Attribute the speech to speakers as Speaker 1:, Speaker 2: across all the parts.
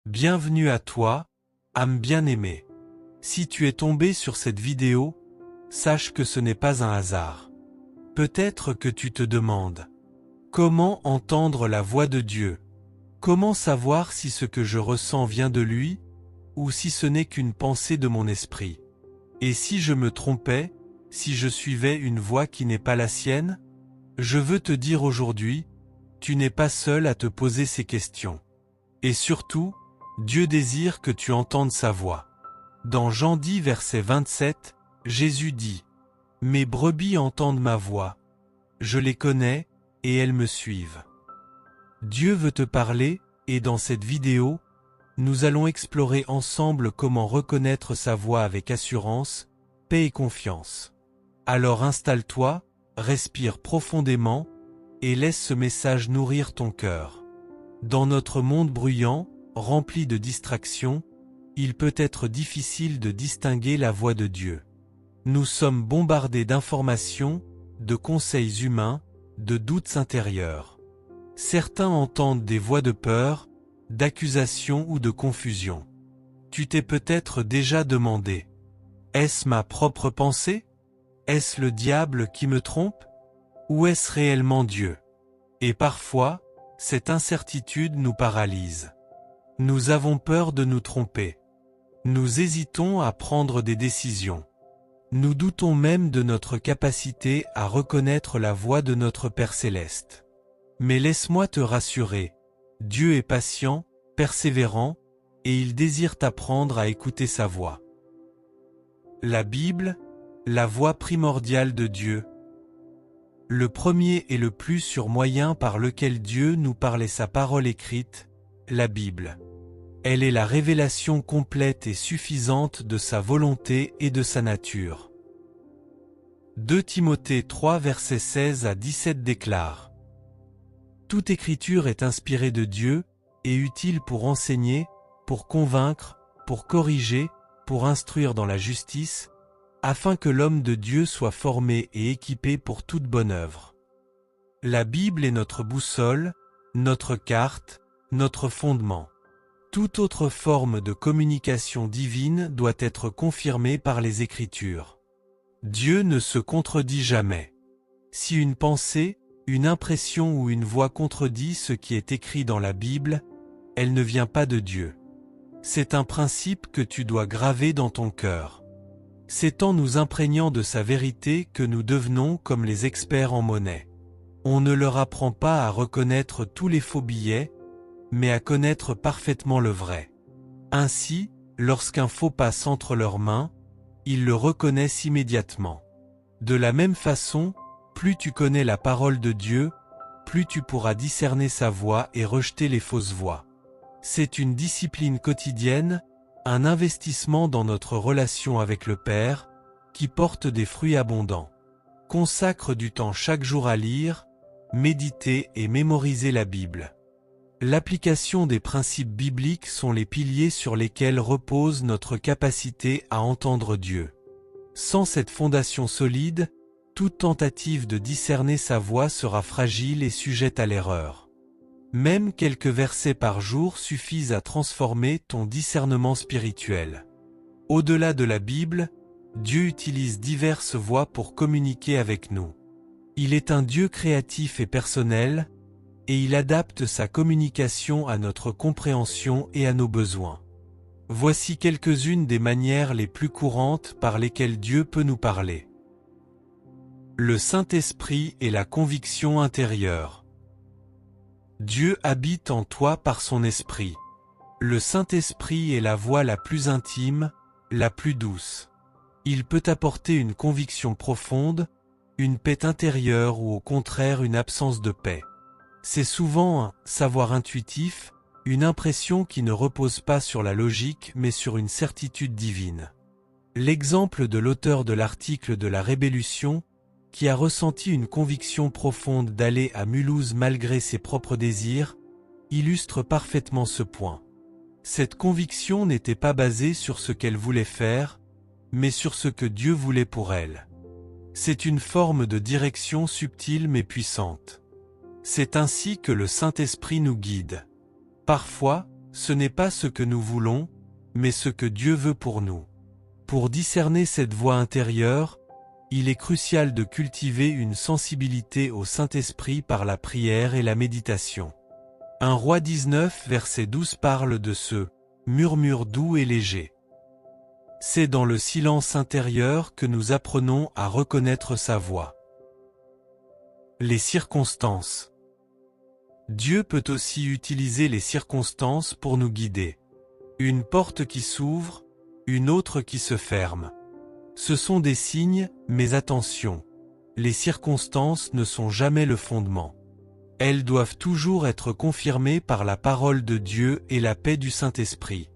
Speaker 1: Bienvenue à toi, âme bien-aimée. Si tu es tombé sur cette vidéo, sache que ce n'est pas un hasard. Peut-être que tu te demandes: comment entendre la voix de Dieu? Comment savoir si ce que je ressens vient de lui, ou si ce n'est qu'une pensée de mon esprit? Et si je me trompais, si je suivais une voix qui n'est pas la sienne? Je veux te dire aujourd'hui, tu n'es pas seul à te poser ces questions. Et surtout, Dieu désire que tu entendes sa voix. Dans Jean 10 verset 27, Jésus dit: « Mes brebis entendent ma voix. Je les connais, et elles me suivent. » Dieu veut te parler, et dans cette vidéo, nous allons explorer ensemble comment reconnaître sa voix avec assurance, paix et confiance. Alors installe-toi, respire profondément, et laisse ce message nourrir ton cœur. Dans notre monde bruyant, rempli de distractions, il peut être difficile de distinguer la voix de Dieu. Nous sommes bombardés d'informations, de conseils humains, de doutes intérieurs. Certains entendent des voix de peur, d'accusation ou de confusion. Tu t'es peut-être déjà demandé: est-ce ma propre pensée? Est-ce le diable qui me trompe? Ou est-ce réellement Dieu? Et parfois, cette incertitude nous paralyse. Nous avons peur de nous tromper. Nous hésitons à prendre des décisions. Nous doutons même de notre capacité à reconnaître la voix de notre Père céleste. Mais laisse-moi te rassurer, Dieu est patient, persévérant, et il désire t'apprendre à écouter sa voix. La Bible, la voix primordiale de Dieu. Le premier et le plus sûr moyen par lequel Dieu nous parle est sa parole écrite, la Bible. Elle est la révélation complète et suffisante de sa volonté et de sa nature. 2 Timothée 3 versets 16 à 17 déclare: « Toute écriture est inspirée de Dieu et utile pour enseigner, pour convaincre, pour corriger, pour instruire dans la justice, afin que l'homme de Dieu soit formé et équipé pour toute bonne œuvre. » La Bible est notre boussole, notre carte, notre fondement. Toute autre forme de communication divine doit être confirmée par les Écritures. Dieu ne se contredit jamais. Si une pensée, une impression ou une voix contredit ce qui est écrit dans la Bible, elle ne vient pas de Dieu. C'est un principe que tu dois graver dans ton cœur. C'est en nous imprégnant de sa vérité que nous devenons comme les experts en monnaie. On ne leur apprend pas à reconnaître tous les faux billets, mais à connaître parfaitement le vrai. Ainsi, lorsqu'un faux passe entre leurs mains, ils le reconnaissent immédiatement. De la même façon, plus tu connais la parole de Dieu, plus tu pourras discerner sa voix et rejeter les fausses voix. C'est une discipline quotidienne, un investissement dans notre relation avec le Père, qui porte des fruits abondants. Consacre du temps chaque jour à lire, méditer et mémoriser la Bible. L'application des principes bibliques sont les piliers sur lesquels repose notre capacité à entendre Dieu. Sans cette fondation solide, toute tentative de discerner sa voix sera fragile et sujette à l'erreur. Même quelques versets par jour suffisent à transformer ton discernement spirituel. Au-delà de la Bible, Dieu utilise diverses voies pour communiquer avec nous. Il est un Dieu créatif et personnel, et il adapte sa communication à notre compréhension et à nos besoins. Voici quelques-unes des manières les plus courantes par lesquelles Dieu peut nous parler. Le Saint-Esprit et la conviction intérieure. Dieu habite en toi par son esprit. Le Saint-Esprit est la voix la plus intime, la plus douce. Il peut apporter une conviction profonde, une paix intérieure ou au contraire une absence de paix. C'est souvent un savoir intuitif, une impression qui ne repose pas sur la logique mais sur une certitude divine. L'exemple de l'auteur de l'article de la Rébellution, qui a ressenti une conviction profonde d'aller à Mulhouse malgré ses propres désirs, illustre parfaitement ce point. Cette conviction n'était pas basée sur ce qu'elle voulait faire, mais sur ce que Dieu voulait pour elle. C'est une forme de direction subtile mais puissante. C'est ainsi que le Saint-Esprit nous guide. Parfois, ce n'est pas ce que nous voulons, mais ce que Dieu veut pour nous. Pour discerner cette voix intérieure, il est crucial de cultiver une sensibilité au Saint-Esprit par la prière et la méditation. 1 Rois 19 verset 12 parle de ce murmure doux et léger. C'est dans le silence intérieur que nous apprenons à reconnaître sa voix. Les circonstances. Dieu peut aussi utiliser les circonstances pour nous guider. Une porte qui s'ouvre, une autre qui se ferme. Ce sont des signes, mais attention, les circonstances ne sont jamais le fondement. Elles doivent toujours être confirmées par la parole de Dieu et la paix du Saint-Esprit.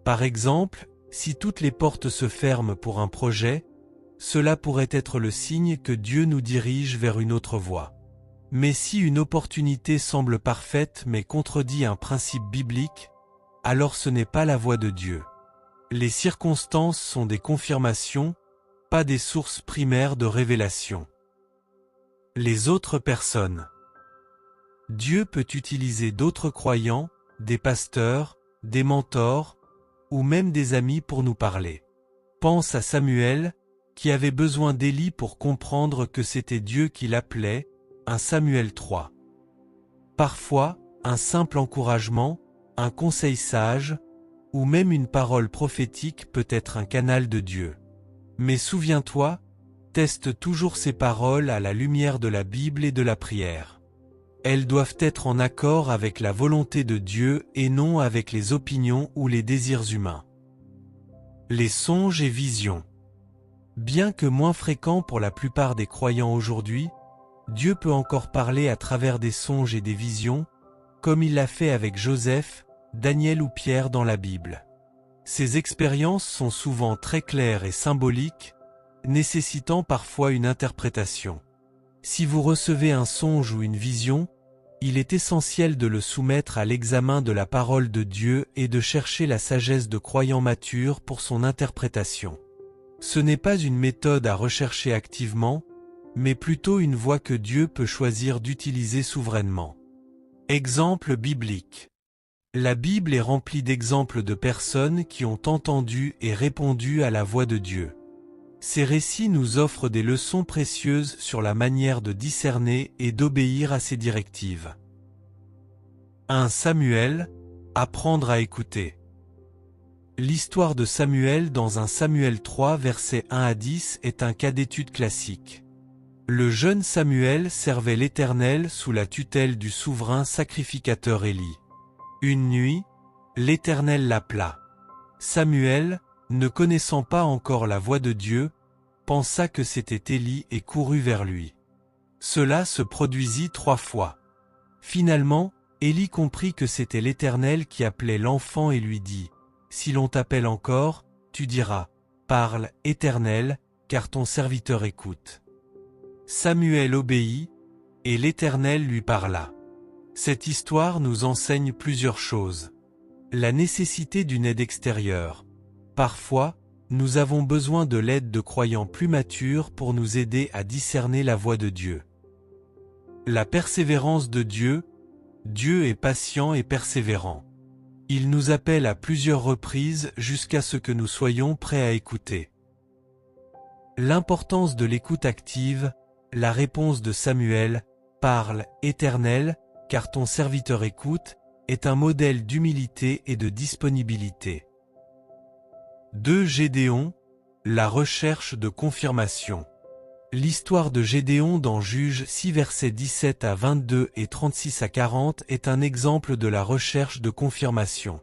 Speaker 1: Par exemple, si toutes les portes se ferment pour un projet, cela pourrait être le signe que Dieu nous dirige vers une autre voie. Mais si une opportunité semble parfaite mais contredit un principe biblique, alors ce n'est pas la voie de Dieu. Les circonstances sont des confirmations, pas des sources primaires de révélation. Les autres personnes. Dieu peut utiliser d'autres croyants, des pasteurs, des mentors, ou même des amis pour nous parler. Pense à Samuel, qui avait besoin d'Élie pour comprendre que c'était Dieu qui l'appelait, 1 Samuel 3. Parfois, un simple encouragement, un conseil sage, ou même une parole prophétique peut être un canal de Dieu. Mais souviens-toi, teste toujours ces paroles à la lumière de la Bible et de la prière. Elles doivent être en accord avec la volonté de Dieu et non avec les opinions ou les désirs humains. Les songes et visions. Bien que moins fréquents pour la plupart des croyants aujourd'hui, Dieu peut encore parler à travers des songes et des visions, comme il l'a fait avec Joseph, Daniel ou Pierre dans la Bible. Ces expériences sont souvent très claires et symboliques, nécessitant parfois une interprétation. Si vous recevez un songe ou une vision, il est essentiel de le soumettre à l'examen de la parole de Dieu et de chercher la sagesse de croyants matures pour son interprétation. Ce n'est pas une méthode à rechercher activement, mais plutôt une voie que Dieu peut choisir d'utiliser souverainement. Exemple biblique. La Bible est remplie d'exemples de personnes qui ont entendu et répondu à la voix de Dieu. Ces récits nous offrent des leçons précieuses sur la manière de discerner et d'obéir à ses directives. 1 Samuel, apprendre à écouter. L'histoire de Samuel dans 1 Samuel 3 versets 1 à 10 est un cas d'étude classique. Le jeune Samuel servait l'Éternel sous la tutelle du souverain sacrificateur Élie. Une nuit, l'Éternel l'appela. Samuel, ne connaissant pas encore la voix de Dieu, pensa que c'était Élie et courut vers lui. Cela se produisit 3 fois. Finalement, Élie comprit que c'était l'Éternel qui appelait l'enfant et lui dit, « Si l'on t'appelle encore, tu diras, « Parle, Éternel, car ton serviteur écoute. » Samuel obéit, et l'Éternel lui parla. Cette histoire nous enseigne plusieurs choses. La nécessité d'une aide extérieure. Parfois, nous avons besoin de l'aide de croyants plus matures pour nous aider à discerner la voix de Dieu. La persévérance de Dieu. Dieu est patient et persévérant. Il nous appelle à plusieurs reprises jusqu'à ce que nous soyons prêts à écouter. L'importance de l'écoute active. La réponse de Samuel, « Parle, Éternel, car ton serviteur écoute », est un modèle d'humilité et de disponibilité. 2 Gédéon, la recherche de confirmation. L'histoire de Gédéon dans Juges 6 versets 17 à 22 et 36 à 40 est un exemple de la recherche de confirmation.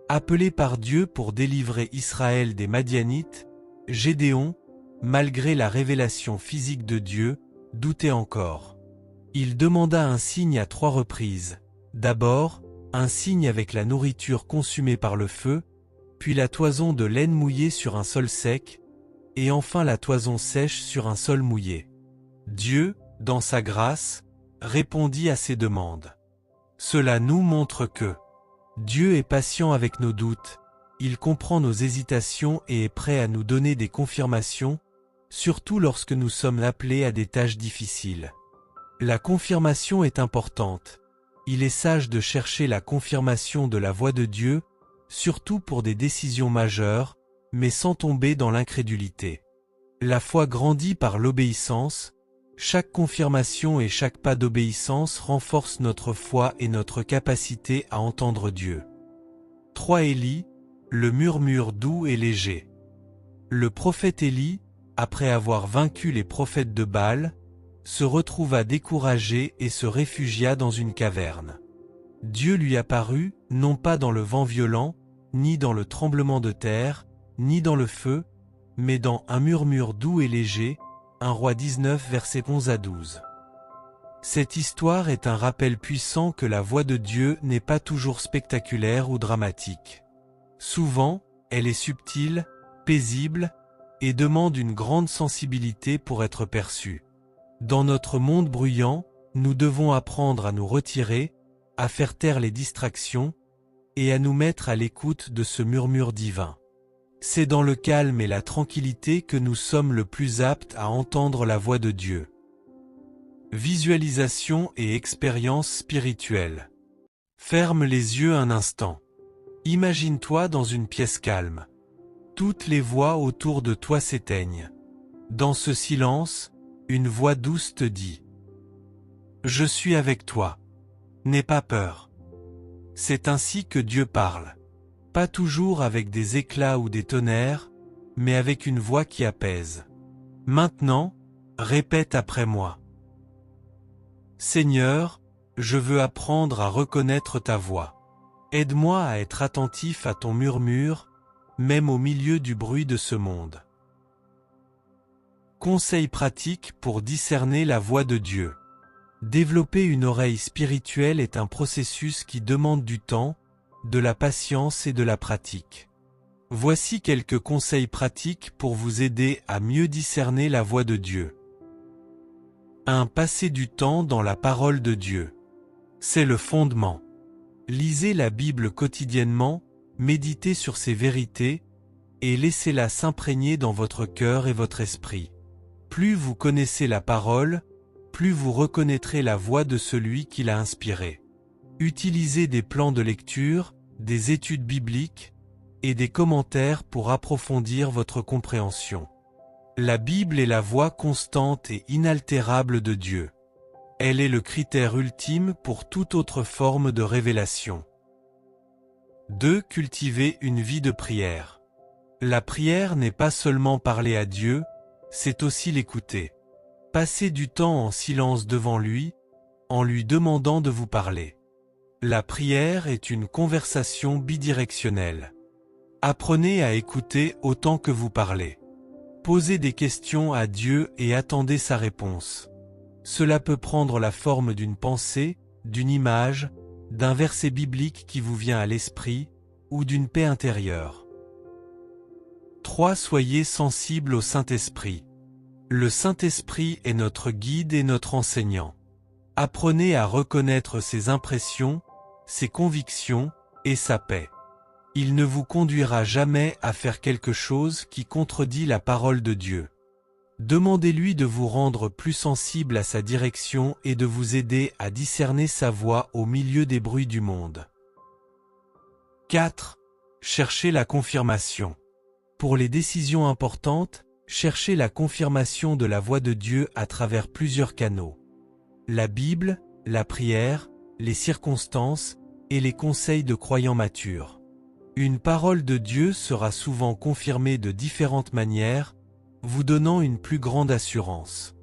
Speaker 1: Appelé par Dieu pour délivrer Israël des Madianites, Gédéon, malgré la révélation physique de Dieu, doutait encore. Il demanda un signe à 3 reprises. D'abord, un signe avec la nourriture consumée par le feu, puis la toison de laine mouillée sur un sol sec, et enfin la toison sèche sur un sol mouillé. Dieu, dans sa grâce, répondit à ces demandes. Cela nous montre que Dieu est patient avec nos doutes, il comprend nos hésitations et est prêt à nous donner des confirmations, surtout lorsque nous sommes appelés à des tâches difficiles. La confirmation est importante. il est sage de chercher la confirmation de la voix de Dieu, surtout pour des décisions majeures, mais sans tomber dans l'incrédulité. La foi grandit par l'obéissance. Chaque confirmation et chaque pas d'obéissance renforce notre foi et notre capacité à entendre Dieu. 3 Élie, le murmure doux et léger. Le prophète Élie, après avoir vaincu les prophètes de Baal, se retrouva découragé et se réfugia dans une caverne. Dieu lui apparut, non pas dans le vent violent, ni dans le tremblement de terre, ni dans le feu, mais dans un murmure doux et léger. 1 Roi 19 versets 11 à 12. Cette histoire est un rappel puissant que la voix de Dieu n'est pas toujours spectaculaire ou dramatique. Souvent, elle est subtile, paisible, et demande une grande sensibilité pour être perçue. Dans notre monde bruyant, nous devons apprendre à nous retirer, à faire taire les distractions, et à nous mettre à l'écoute de ce murmure divin. C'est dans le calme et la tranquillité que nous sommes le plus aptes à entendre la voix de Dieu. Visualisation et expérience spirituelle. Ferme les yeux un instant. Imagine-toi dans une pièce calme. Toutes les voix autour de toi s'éteignent. Dans ce silence, une voix douce te dit « Je suis avec toi. N'aie pas peur. » C'est ainsi que Dieu parle. Pas toujours avec des éclats ou des tonnerres, mais avec une voix qui apaise. Maintenant, répète après moi. Seigneur, je veux apprendre à reconnaître ta voix. Aide-moi à être attentif à ton murmure, même au milieu du bruit de ce monde. Conseils pratiques pour discerner la voix de Dieu. Développer une oreille spirituelle est un processus qui demande du temps, de la patience et de la pratique. Voici quelques conseils pratiques pour vous aider à mieux discerner la voix de Dieu. 1. Passer du temps dans la parole de Dieu. C'est le fondement. Lisez la Bible quotidiennement, méditez sur ses vérités, et laissez-la s'imprégner dans votre cœur et votre esprit. Plus vous connaissez la parole, plus vous reconnaîtrez la voix de celui qui l'a inspirée. Utilisez des plans de lecture, des études bibliques et des commentaires pour approfondir votre compréhension. La Bible est la voix constante et inaltérable de Dieu. Elle est le critère ultime pour toute autre forme de révélation. 2. Cultiver une vie de prière. La prière n'est pas seulement parler à Dieu, c'est aussi l'écouter. Passez du temps en silence devant lui, en lui demandant de vous parler. La prière est une conversation bidirectionnelle. Apprenez à écouter autant que vous parlez. Posez des questions à Dieu et attendez sa réponse. Cela peut prendre la forme d'une pensée, d'une image, d'un verset biblique qui vous vient à l'esprit, ou d'une paix intérieure. 3. Soyez sensible au Saint-Esprit. Le Saint-Esprit est notre guide et notre enseignant. Apprenez à reconnaître ses impressions, ses convictions et sa paix. Il ne vous conduira jamais à faire quelque chose qui contredit la parole de Dieu. Demandez-lui de vous rendre plus sensible à sa direction et de vous aider à discerner sa voix au milieu des bruits du monde. 4. Cherchez la confirmation. Pour les décisions importantes, cherchez la confirmation de la voix de Dieu à travers plusieurs canaux. La Bible, la prière, les circonstances et les conseils de croyants matures. Une parole de Dieu sera souvent confirmée de différentes manières, vous donnant une plus grande assurance.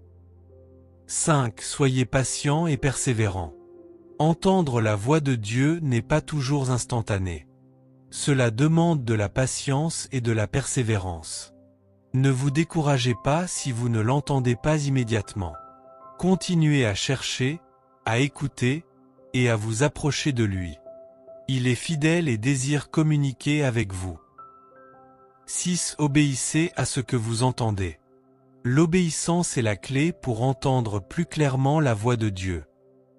Speaker 1: 5. Soyez patient et persévérant. Entendre la voix de Dieu n'est pas toujours instantané. Cela demande de la patience et de la persévérance. Ne vous découragez pas si vous ne l'entendez pas immédiatement. Continuez à chercher, à écouter et à vous approcher de lui. Il est fidèle et désire communiquer avec vous. 6. Obéissez à ce que vous entendez. L'obéissance est la clé pour entendre plus clairement la voix de Dieu.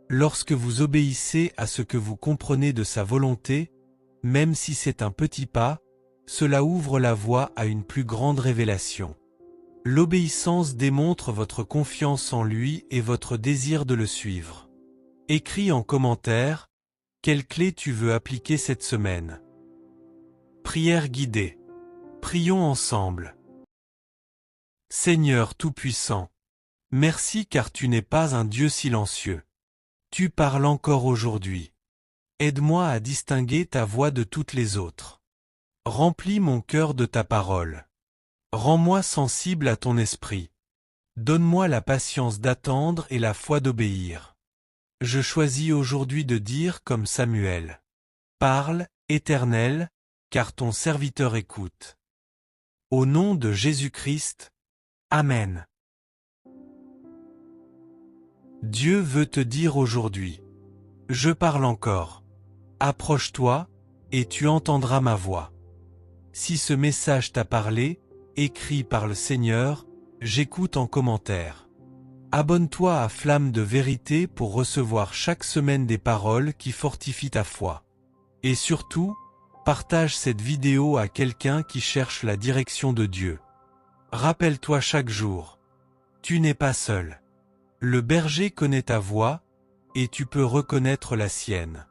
Speaker 1: Lorsque vous obéissez à ce que vous comprenez de sa volonté, même si c'est un petit pas, cela ouvre la voie à une plus grande révélation. L'obéissance démontre votre confiance en lui et votre désir de le suivre. Écris en commentaire quelle clé tu veux appliquer cette semaine. Prière guidée. Prions ensemble. Seigneur Tout-Puissant, merci car tu n'es pas un Dieu silencieux. Tu parles encore aujourd'hui. Aide-moi à distinguer ta voix de toutes les autres. Remplis mon cœur de ta parole. Rends-moi sensible à ton esprit. Donne-moi la patience d'attendre et la foi d'obéir. Je choisis aujourd'hui de dire comme Samuel. Parle, Éternel, car ton serviteur écoute. Au nom de Jésus-Christ. Amen. Dieu veut te dire aujourd'hui. Je parle encore. Approche-toi, et tu entendras ma voix. Si ce message t'a parlé, écrit par le Seigneur, j'écoute en commentaire. Abonne-toi à Flamme de Vérité pour recevoir chaque semaine des paroles qui fortifient ta foi. Et surtout, partage cette vidéo à quelqu'un qui cherche la direction de Dieu. Rappelle-toi chaque jour. Tu n'es pas seul. Le berger connaît ta voix, et tu peux reconnaître la sienne.